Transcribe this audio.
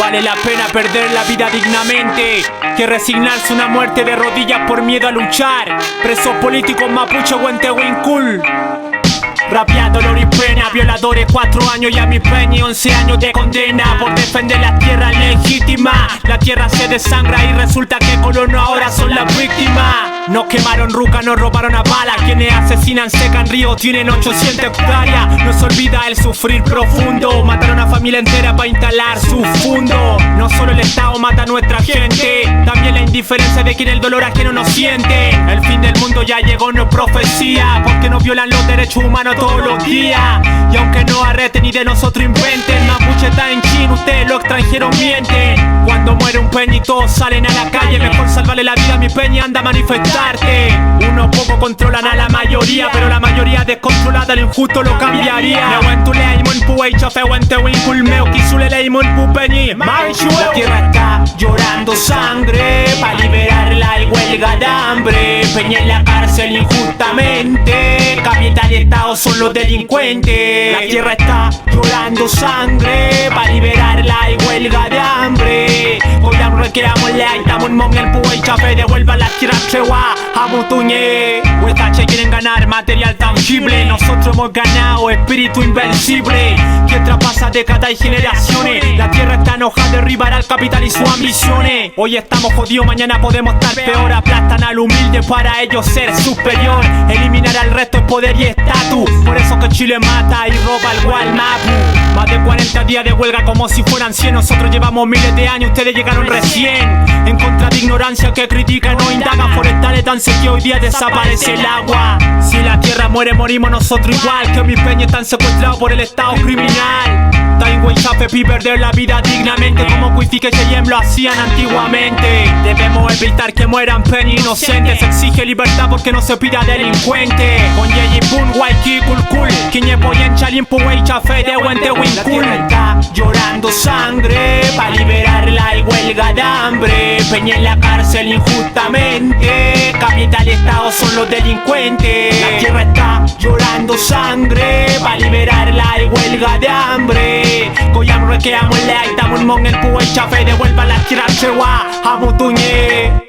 vale la pena perder la vida dignamente que resignarse a una muerte de rodillas por miedo a luchar. Presos políticos mapuche Huentehuincul. Rapia, dolor y pena, violadores 4 años y a mi peña y 11 años de condena por defender la tierra legítima. La tierra se desangra y resulta que colonos ahora son las víctimas. Nos quemaron ruca, nos robaron a balas. Quienes asesinan secan río, tienen 800 hectáreas. No se olvida el sufrir profundo. Mataron a familia entera para instalar su fundo. No solo el Estado mata a nuestra gente, también la indiferencia de quien el dolor ajeno no siente. El fin del mundo ya llegó, no es profecía, porque nos violan los derechos humanos todos los días. Y aunque no arreten ni de nosotros inventen, mapuche está en China, ustedes los extranjeros mienten. Cuando muere un peña y todos salen a la calle, mejor salvarle la vida a mi peña, anda a manifestarte. Unos pocos controlan a la mayoría, pero la mayoría descontrolada, lo injusto lo cambiaría. La tierra está llorando sangre pa' liberarla y huelga de hambre. Peña en la cárcel injustamente, capital y estado son los delincuentes. La tierra está llorando sangre pa' liberarla y huelga de hambre. Hoy la requeramos la estamos en mon el puey chafe, devuelva la tierra chewa a Mutuñe. Huetache quieren ganar material tangible, nosotros hemos ganado espíritu invencible que traspasa décadas y generaciones. La tierra está enojada, derribar al capital y sus ambiciones. Hoy estamos jodidos, mañana podemos estar peor. Aplastan al humilde para ellos ser superior. Eliminar al resto es poder y estatus. Por eso que Chile mata y roba el Gualmapu. Más de 40 días de huelga como si fueran 100. Nosotros llevamos miles de años, ustedes llegaron recién. En contra de ignorancia que critican o indagan. Forestales tan secos que hoy día desaparece el agua. Si la tierra muere, morimos nosotros igual. Que mis peñas están secuestrados por el estado criminal. Taingüey chafe pi perder la vida dignamente, como Cuifique y Cheyenne lo hacían antiguamente. Debemos evitar que mueran peñas inocentes. Se exige libertad porque no se pida delincuente. Con Yeyi Pun, Waiki, Kulkul, Quiñe Poyen, Chalin, Puwey, chafe de Huentehuincul. La tierra está llorando sangre pa' liberarla y huelga de hambre. Peña en la cárcel injustamente, capital y estado son los delincuentes. La tierra está llorando sangre pa' liberarla y huelga de hambre. Koyam requeamos la estamos en mon el puey chafe, devuelva la tierra chewa a Mutuñe.